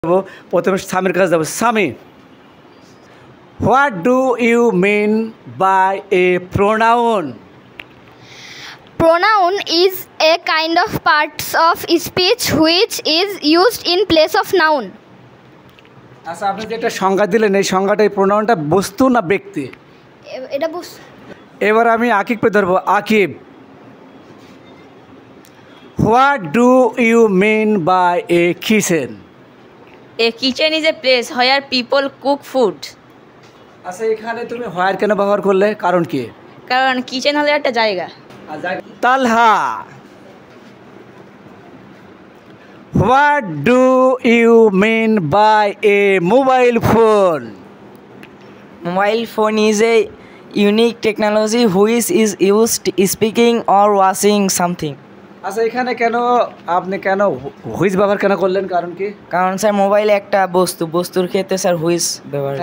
প্রথমে সামির কাছে যাব। Sami, what do you mean by a pronoun? Pronoun is a kind of parts of speech which is used in place of noun. আচ্ছা, আপনি যে একটা সংজ্ঞা দিলেন, এই সংজ্ঞাটা, এই প্রোনাউনটা বস্তু না ব্যক্তি? এটা বস্তু। এবার আমি আকিবকে ধরবো। Akib, what do you mean by a kitchen? A kitchen is a place where people cook food. আচ্ছা, এখানে তুমি হোয়ার কেন ব্যবহার করলে, কারণ কি? কারণ কিচেন হলো একটা জায়গা। Talha, what do you mean by a mobile phone? Mobile phone is a unique technology which is used speaking or watching something. আচ্ছা, এখানে কেন আপনি হুইজ ব্যবহার কেন করলেন, কারণ কি? কারণ স্যার মোবাইল একটা বস্তুর ক্ষেত্রে স্যার হুইজ ব্যবহার